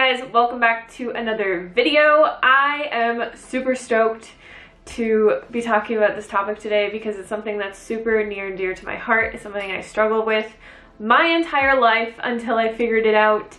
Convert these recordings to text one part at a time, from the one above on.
guys, welcome back to another video. I am super stoked to be talking about this topic today because it's something that's super near and dear to my heart. It's something I struggled with my entire life until I figured it out.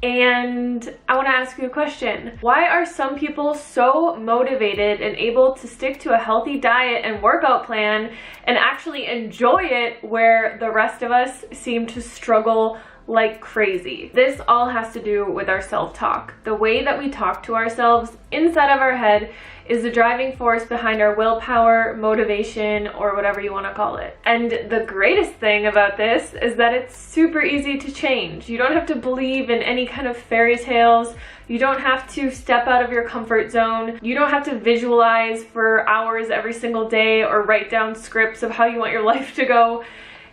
And I want to ask you a question. Why are some people so motivated and able to stick to a healthy diet and workout plan and actually enjoy it, where the rest of us seem to struggle like crazy? This all has to do with our self-talk. The way that we talk to ourselves inside of our head is the driving force behind our willpower, motivation, or whatever you want to call it. And the greatest thing about this is that it's super easy to change. You don't have to believe in any kind of fairy tales. You don't have to step out of your comfort zone. You don't have to visualize for hours every single day or write down scripts of how you want your life to go.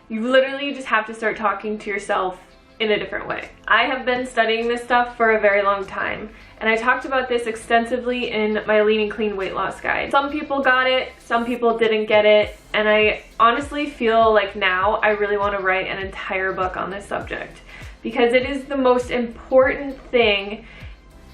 You literally just have to start talking to yourself in a different way. I have been studying this stuff for a very long time, and I talked about this extensively in my Lean and Clean weight loss guide. Some people got it, some people didn't get it, and I honestly feel like now I really want to write an entire book on this subject because it is the most important thing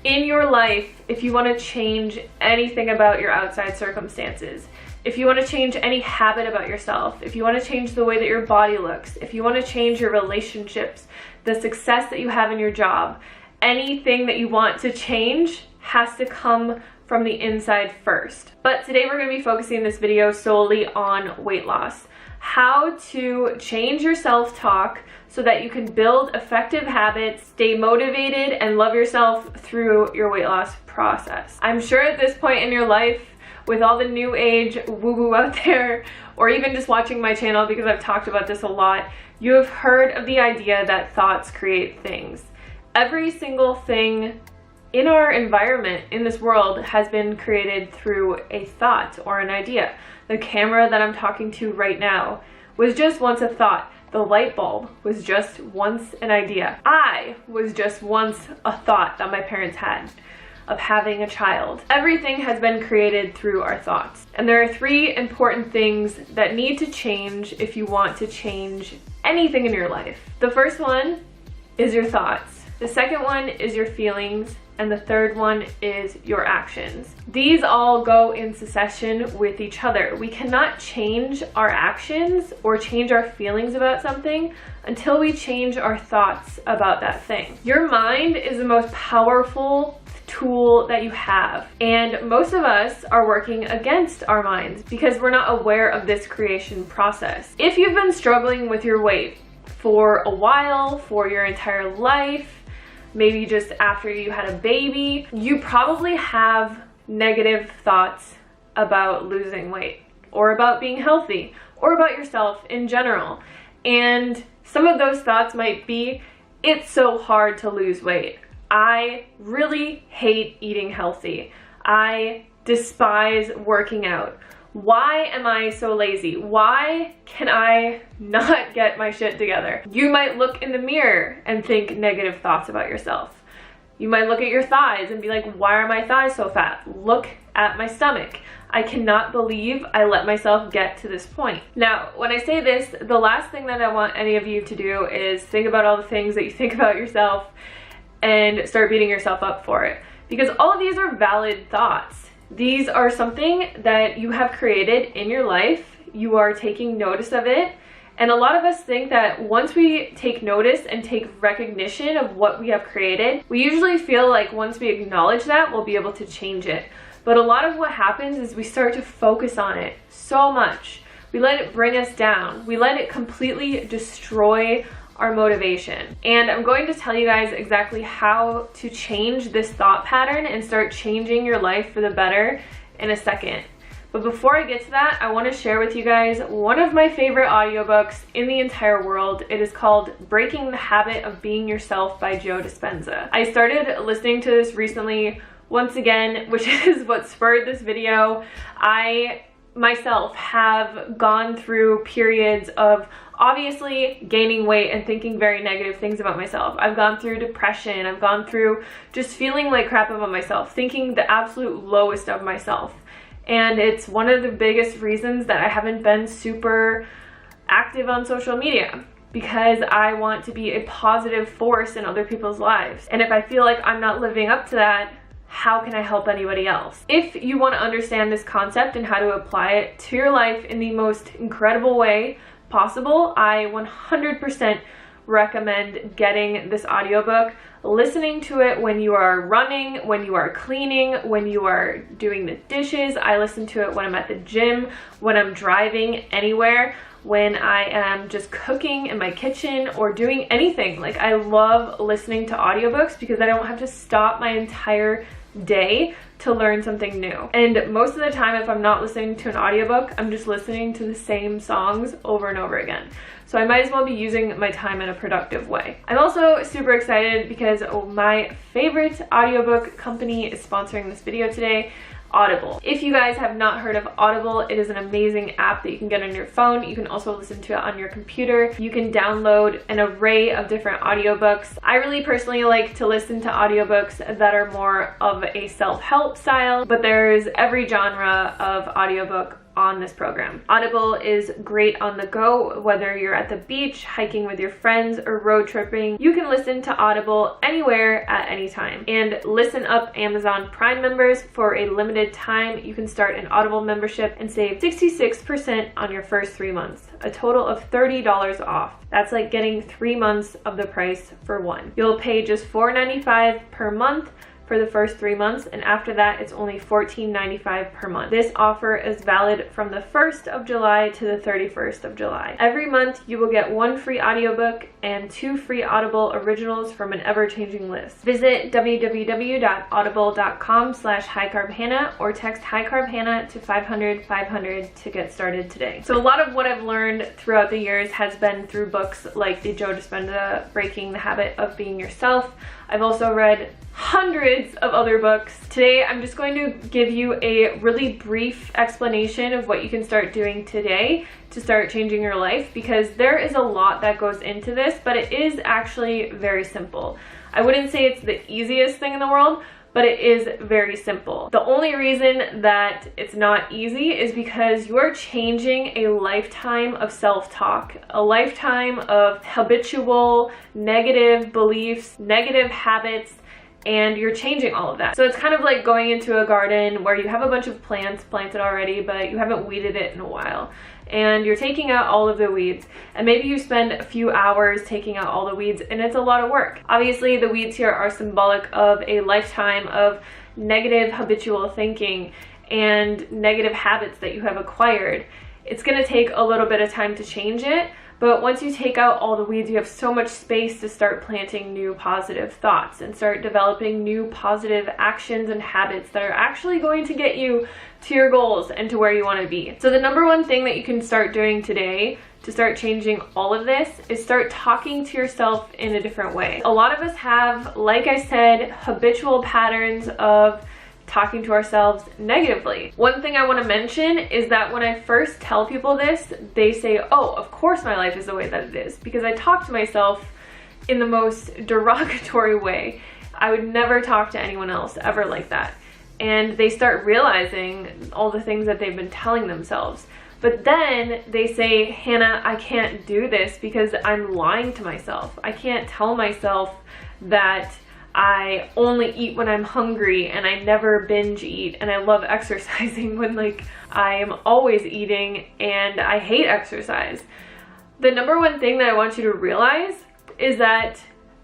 in your life if you want to change anything about your outside circumstances. If you want to change any habit about yourself, if you want to change the way that your body looks, if you want to change your relationships, the success that you have in your job, anything that you want to change has to come from the inside first. But today we're going to be focusing this video solely on weight loss. How to change your self-talk so that you can build effective habits, stay motivated, and love yourself through your weight loss process. I'm sure at this point in your life, with all the new age woo-woo out there, or even just watching my channel because I've talked about this a lot, you have heard of the idea that thoughts create things. Every single thing in our environment, in this world, has been created through a thought or an idea. The camera that I'm talking to right now was just once a thought. The light bulb was just once an idea. I was just once a thought that my parents had of having a child. Everything has been created through our thoughts. And there are three important things that need to change if you want to change anything in your life. The first one is your thoughts. The second one is your feelings. And the third one is your actions. These all go in succession with each other. We cannot change our actions or change our feelings about something until we change our thoughts about that thing. Your mind is the most powerful tool that you have, and most of us are working against our minds because we're not aware of this creation process. If you've been struggling with your weight for a while, for your entire life, maybe just after you had a baby, you probably have negative thoughts about losing weight or about being healthy or about yourself in general. And some of those thoughts might be, it's so hard to lose weight. I really hate eating healthy. I despise working out. Why am I so lazy? Why can I not get my shit together? You might look in the mirror and think negative thoughts about yourself. You might look at your thighs and be like, why are my thighs so fat? Look at my stomach. I cannot believe I let myself get to this point. Now, when I say this, the last thing that I want any of you to do is think about all the things that you think about yourself and start beating yourself up for it. Because all of these are valid thoughts. These are something that you have created in your life. You are taking notice of it. And a lot of us think that once we take notice and take recognition of what we have created, we usually feel like once we acknowledge that, we'll be able to change it. But a lot of what happens is we start to focus on it so much. We let it bring us down. We let it completely destroy our motivation. And I'm going to tell you guys exactly how to change this thought pattern and start changing your life for the better in a second. But before I get to that, I want to share with you guys one of my favorite audiobooks in the entire world. It is called Breaking the Habit of Being Yourself by Joe Dispenza. I started listening to this recently once again, which is what spurred this video. I myself have gone through periods of obviously gaining weight and thinking very negative things about myself. I've gone through depression. I've gone through just feeling like crap about myself, thinking the absolute lowest of myself. And it's one of the biggest reasons that I haven't been super active on social media. because I want to be a positive force in other people's lives. And if I feel like I'm not living up to that, how can I help anybody else? If you want to understand this concept and how to apply it to your life in the most incredible way possible, I 100% recommend getting this audiobook, listening to it when you are running, when you are cleaning, when you are doing the dishes. I listen to it when I'm at the gym, when I'm driving anywhere, when I am just cooking in my kitchen or doing anything. Like, I love listening to audiobooks because I don't have to stop my entire day to learn something new. And most of the time, if I'm not listening to an audiobook, I'm just listening to the same songs over and over again. So I might as well be using my time in a productive way. I'm also super excited because my favorite audiobook company is sponsoring this video today, Audible. If you guys have not heard of Audible, it is an amazing app that you can get on your phone. You can also listen to it on your computer. You can download an array of different audiobooks. I really personally like to listen to audiobooks that are more of a self-help style, but there's every genre of audiobook on this program. Audible is great on the go, whether you're at the beach, hiking with your friends, or road tripping. You can listen to Audible anywhere at any time. And listen up, Amazon Prime members, for a limited time, you can start an Audible membership and save 66% on your first 3 months, a total of $30 off. That's like getting 3 months of the price for one. You'll pay just $4.95 per month for the first 3 months, and after that it's only $14.95 per month. This offer is valid from the 1st of July to the 31st of July. Every month you will get 1 free audiobook and 2 free Audible originals from an ever-changing list. Visit www.audible.com/highcarbhannah or text highcarbhannah to 500-500 to get started today. So a lot of what I've learned throughout the years has been through books like the Joe Dispenza Breaking the Habit of Being Yourself. I've also read hundreds of other books. Today, I'm just going to give you a really brief explanation of what you can start doing today to start changing your life, because there is a lot that goes into this, but it is actually very simple. I wouldn't say it's the easiest thing in the world, but it is very simple. The only reason that it's not easy is because you are changing a lifetime of self-talk, a lifetime of habitual negative beliefs, negative habits, and you're changing all of that. So it's kind of like going into a garden where you have a bunch of plants planted already, but you haven't weeded it in a while. And you're taking out all of the weeds, and maybe you spend a few hours taking out all the weeds, and it's a lot of work. Obviously, the weeds here are symbolic of a lifetime of negative habitual thinking and negative habits that you have acquired. It's going to take a little bit of time to change it, but once you take out all the weeds, you have so much space to start planting new positive thoughts and start developing new positive actions and habits that are actually going to get you to your goals and to where you want to be. So the number one thing that you can start doing today to start changing all of this is start talking to yourself in a different way. A lot of us have, like I said, habitual patterns of talking to ourselves negatively. One thing I want to mention is that when I first tell people this, they say, oh, of course my life is the way that it is, because I talk to myself in the most derogatory way. I would never talk to anyone else ever like that. And they start realizing all the things that they've been telling themselves. But then they say, Hannah, I can't do this because I'm lying to myself. I can't tell myself that I only eat when I'm hungry and I never binge eat, and I love exercising when like I am always eating and I hate exercise. The number one thing that I want you to realize is that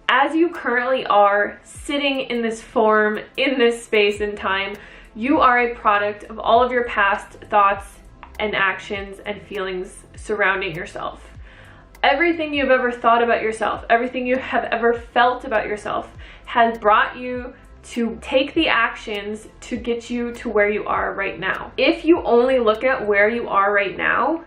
as you currently are sitting in this form, in this space and time, you are a product of all of your past thoughts and actions and feelings surrounding yourself. Everything you've ever thought about yourself, everything you have ever felt about yourself has brought you to take the actions to get you to where you are right now. If you only look at where you are right now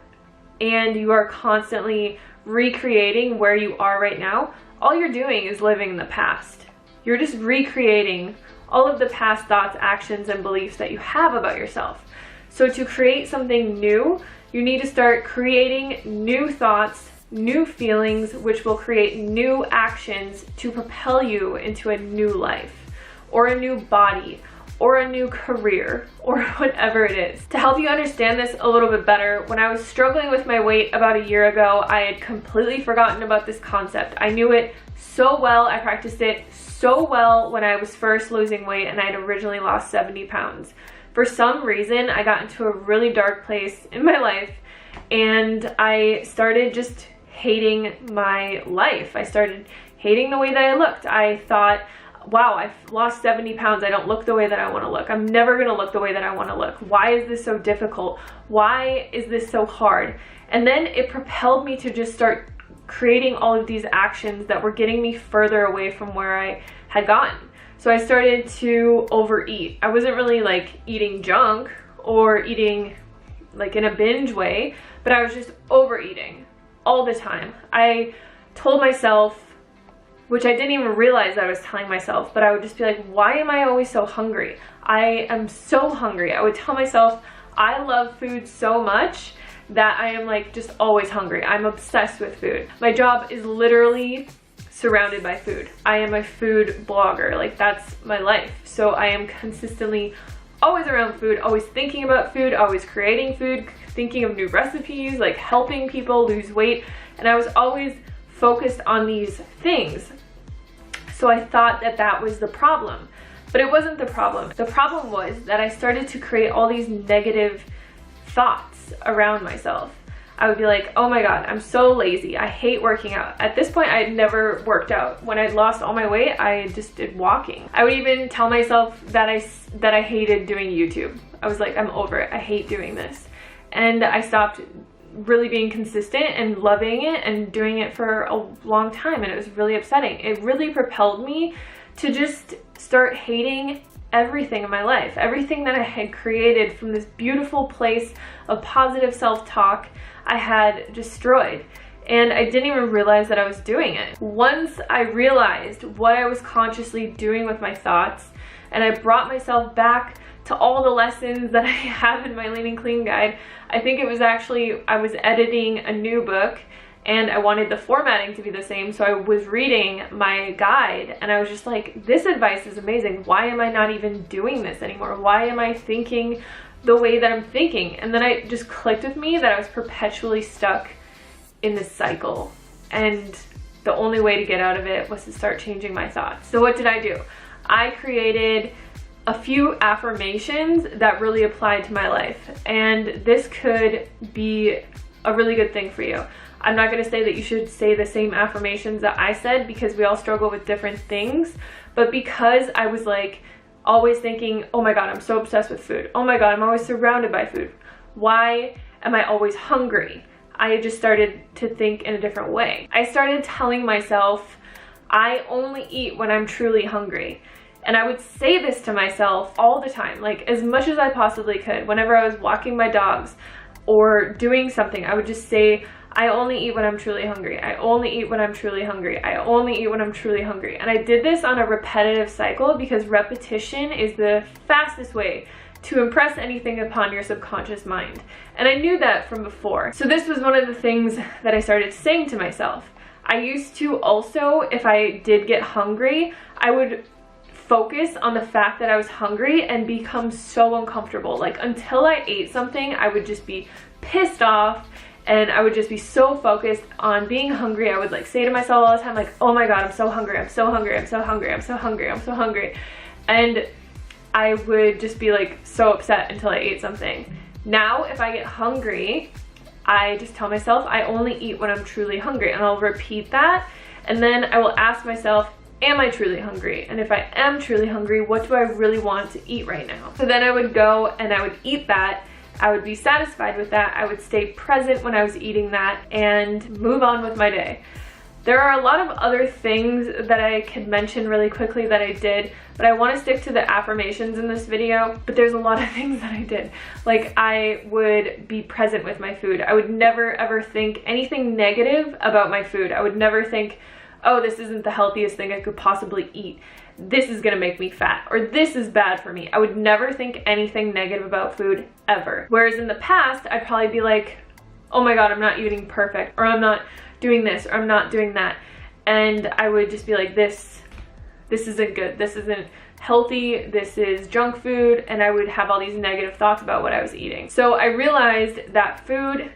and you are constantly recreating where you are right now, all you're doing is living in the past. You're just recreating all of the past thoughts, actions, and beliefs that you have about yourself. So to create something new, you need to start creating new thoughts, new feelings, which will create new actions to propel you into a new life or a new body or a new career or whatever it is. To help you understand this a little bit better, when I was struggling with my weight about a year ago, I had completely forgotten about this concept. I knew it so well, I practiced it so well when I was first losing weight and I had originally lost 70 pounds. For some reason, I got into a really dark place in my life and I started just hating my life. I started hating the way that I looked. I thought, wow, I've lost 70 pounds. I don't look the way that I want to look. I'm never going to look the way that I want to look. Why is this so difficult? Why is this so hard? And then it propelled me to just start creating all of these actions that were getting me further away from where I had gotten. So I started to overeat. I wasn't really like eating junk or eating like in a binge way, but I was just overeating all the time. I told myself, which I didn't even realize that I was telling myself, but I would just be like, why am I always so hungry? I am so hungry. I would tell myself, I love food so much that I am like just always hungry. I'm obsessed with food. My job is literally surrounded by food. I am a food blogger. Like that's my life. So I am consistently always around food, always thinking about food, always creating food, thinking of new recipes, like helping people lose weight. And I was always focused on these things. So I thought that that was the problem, but it wasn't the problem. The problem was that I started to create all these negative thoughts around myself. I would be like, oh my God, I'm so lazy. I hate working out. At this point, I had never worked out. When I'd lost all my weight, I just did walking. I would even tell myself that I hated doing YouTube. I was like, I'm over it. I hate doing this. And I stopped really being consistent and loving it and doing it for a long time, and it was really upsetting. It really propelled me to just start hating everything in my life. Everything that I had created from this beautiful place of positive self-talk, I had destroyed. And I didn't even realize that I was doing it. Once I realized what I was consciously doing with my thoughts, and I brought myself back to all the lessons that I have in my Lean and Clean guide. I think it was actually, I was editing a new book and I wanted the formatting to be the same, so I was reading my guide and I was just like, this advice is amazing. Why am I not even doing this anymore? Why am I thinking the way that I'm thinking? And then it just clicked with me that I was perpetually stuck in this cycle, and the only way to get out of it was to start changing my thoughts. So what did I do? I created a few affirmations that really applied to my life, and this could be a really good thing for you. I'm not going to say that you should say the same affirmations that I said, because we all struggle with different things, but because I was like always thinking, oh my God, I'm so obsessed with food. Oh my God, I'm always surrounded by food. Why am I always hungry? I just started to think in a different way. I started telling myself, I only eat when I'm truly hungry. And I would say this to myself all the time, like as much as I possibly could. Whenever I was walking my dogs or doing something, I would just say, I only eat when I'm truly hungry. I only eat when I'm truly hungry. I only eat when I'm truly hungry. And I did this on a repetitive cycle because repetition is the fastest way to impress anything upon your subconscious mind. And I knew that from before. So this was one of the things that I started saying to myself. I used to also, if I did get hungry, I would focus on the fact that I was hungry and become so uncomfortable. Like until I ate something, I would just be pissed off and I would just be so focused on being hungry. I would like say to myself all the time, like, oh my God, I'm so hungry, I'm so hungry, I'm so hungry, I'm so hungry, I'm so hungry. And I would just be like so upset until I ate something. Now, if I get hungry, I just tell myself I only eat when I'm truly hungry, and I'll repeat that. And then I will ask myself, am I truly hungry? And if I am truly hungry, what do I really want to eat right now? So then I would go and I would eat that. I would be satisfied with that. I would stay present when I was eating that and move on with my day. There are a lot of other things that I could mention really quickly that I did, but I want to stick to the affirmations in this video. But there's a lot of things that I did. Like I would be present with my food. I would never ever think anything negative about my food. I would never think, oh, this isn't the healthiest thing I could possibly eat. This is gonna make me fat, or this is bad for me. I would never think anything negative about food ever. Whereas in the past, I'd probably be like, oh my God, I'm not eating perfect, or I'm not doing this, or I'm not doing that. And I would just be like, this this isn't good, this isn't healthy, this is junk food, and I would have all these negative thoughts about what I was eating. So I realized that food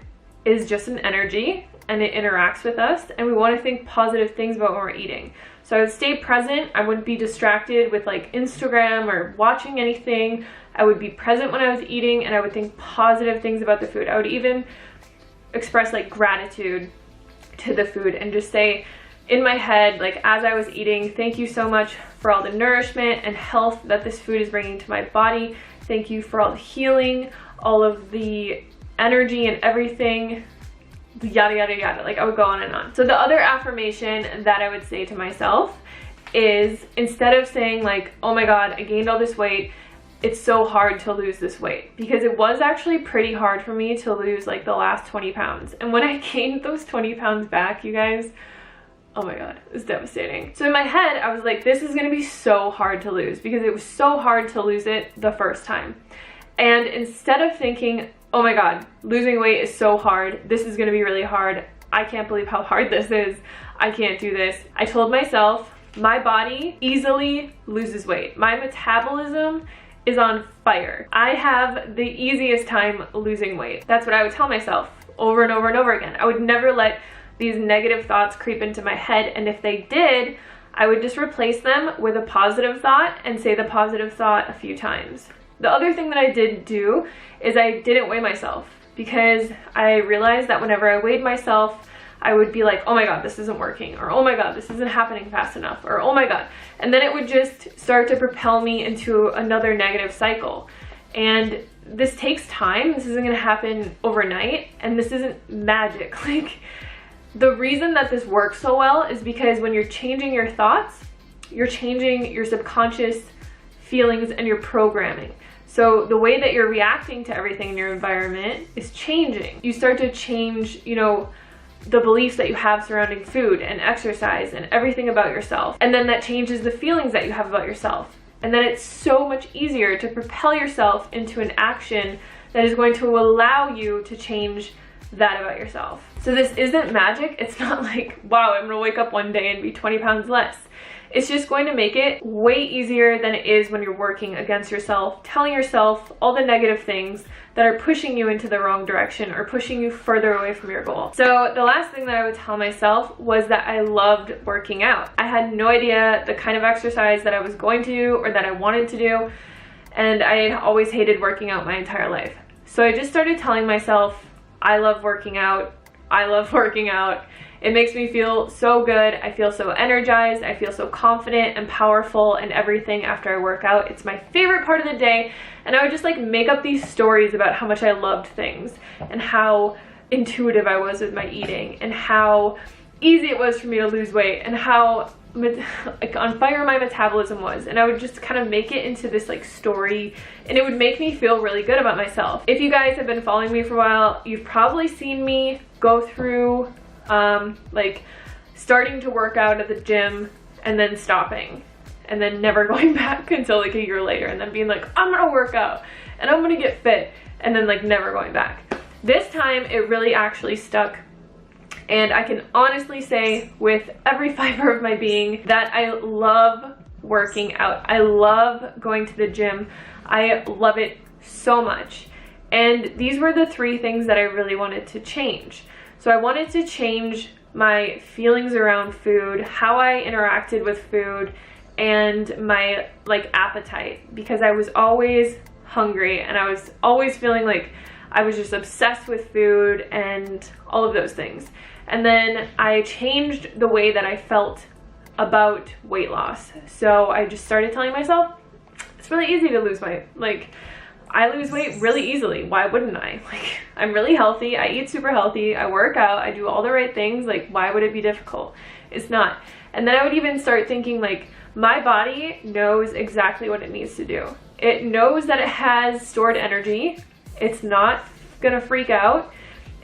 is just an energy and it interacts with us, and we want to think positive things about when we're eating. So I would stay present. I wouldn't be distracted with like Instagram or watching anything. I would be present when I was eating, and I would think positive things about the food. I would even express like gratitude to the food and just say in my head, like as I was eating, thank you so much for all the nourishment and health that this food is bringing to my body. Thank you for all the healing, all of the energy and everything, yada yada yada. Like I would go on and on. So the other affirmation that I would say to myself is, instead of saying like, oh my god, I gained all this weight, it's so hard to lose this weight, because it was actually pretty hard for me to lose like the last 20 pounds. And when I gained those 20 pounds back, you guys, oh my god, it was devastating. So in my head, I was like, this is gonna be so hard to lose, because it was so hard to lose it the first time. And instead of thinking, oh my god, losing weight is so hard, this is gonna be really hard, I can't believe how hard this is, I can't do this, I told myself, my body easily loses weight. My metabolism is on fire. I have the easiest time losing weight. That's what I would tell myself over and over and over again. I would never let these negative thoughts creep into my head, and if they did, I would just replace them with a positive thought and say the positive thought a few times. The other thing that I did do is I didn't weigh myself, because I realized that whenever I weighed myself, I would be like, oh my god, this isn't working, or oh my god, this isn't happening fast enough, or oh my god. And then it would just start to propel me into another negative cycle. And this takes time. This isn't going to happen overnight, and this isn't magic. Like, the reason that this works so well is because when you're changing your thoughts, you're changing your subconscious feelings and your programming. So the way that you're reacting to everything in your environment is changing. You start to change, you know, the beliefs that you have surrounding food and exercise and everything about yourself. And then that changes the feelings that you have about yourself. And then it's so much easier to propel yourself into an action that is going to allow you to change that about yourself. So this isn't magic. It's not like, wow, I'm gonna wake up one day and be 20 pounds less. It's just going to make it way easier than it is when you're working against yourself, telling yourself all the negative things that are pushing you into the wrong direction or pushing you further away from your goal. So the last thing that I would tell myself was that I loved working out. I had no idea the kind of exercise that I was going to do or that I wanted to do, and I had always hated working out my entire life. So I just started telling myself, I love working out, I love working out. It makes me feel so good. I feel so energized. I feel so confident and powerful and everything after I work out. It's my favorite part of the day. And I would just like make up these stories about how much I loved things and how intuitive I was with my eating and how easy it was for me to lose weight and how like on fire my metabolism was. And I would just kind of make it into this like story, and it would make me feel really good about myself. If you guys have been following me for a while, you've probably seen me go through like starting to work out at the gym and then stopping and then never going back until like a year later, and then being like, I'm gonna work out and I'm gonna get fit, and then like never going back. This time it really actually stuck, and I can honestly say with every fiber of my being that I love working out. I love going to the gym. I love it so much. And these were the three things that I really wanted to change. So I wanted to change my feelings around food, how I interacted with food, and my like appetite, because I was always hungry and I was always feeling like I was just obsessed with food and all of those things. And then I changed the way that I felt about weight loss. So I just started telling myself, it's really easy to lose weight. Like, I lose weight really easily. Why wouldn't I? Like, I'm really healthy. I eat super healthy. I work out. I do all the right things. Like, why would it be difficult? It's not. And then I would even start thinking like, my body knows exactly what it needs to do. It knows that it has stored energy. It's not gonna freak out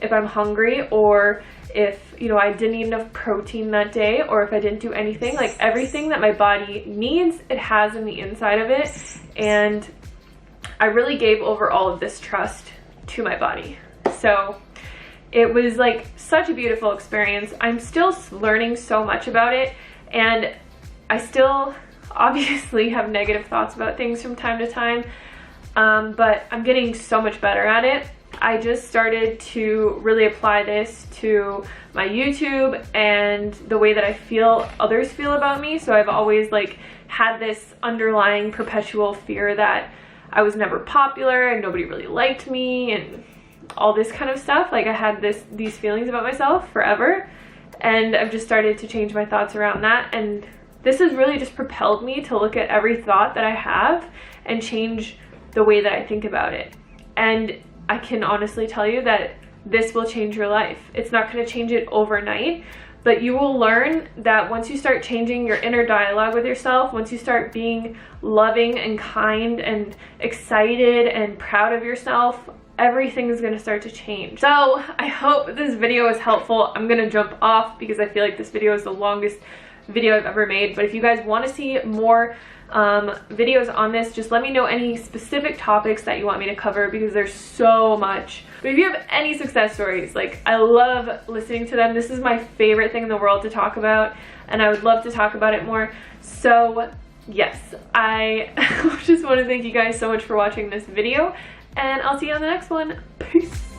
if I'm hungry, or if, you know, I didn't eat enough protein that day, or if I didn't do anything. Like, everything that my body needs, it has in the inside of it. And I really gave over all of this trust to my body. So it was like such a beautiful experience. I'm still learning so much about it, and I still obviously have negative thoughts about things from time to time, but I'm getting so much better at it. I just started to really apply this to my YouTube and the way that I feel others feel about me. So I've always like had this underlying perpetual fear that I was never popular and nobody really liked me and all this kind of stuff. Like I had these feelings about myself forever, and I've just started to change my thoughts around that, and this has really just propelled me to look at every thought that I have and change the way that I think about it. And I can honestly tell you that this will change your life. It's not going to change it overnight, but you will learn that once you start changing your inner dialogue with yourself, once you start being loving and kind and excited and proud of yourself, everything is going to start to change. So I hope this video is helpful. I'm going to jump off because I feel like this video is the longest video I've ever made, but if you guys want to see more videos on this, just let me know any specific topics that you want me to cover, because there's so much. But if you have any success stories, like, I love listening to them. This is my favorite thing in the world to talk about, and I would love to talk about it more. So yes, I just want to thank you guys so much for watching this video, and I'll see you on the next one. Peace.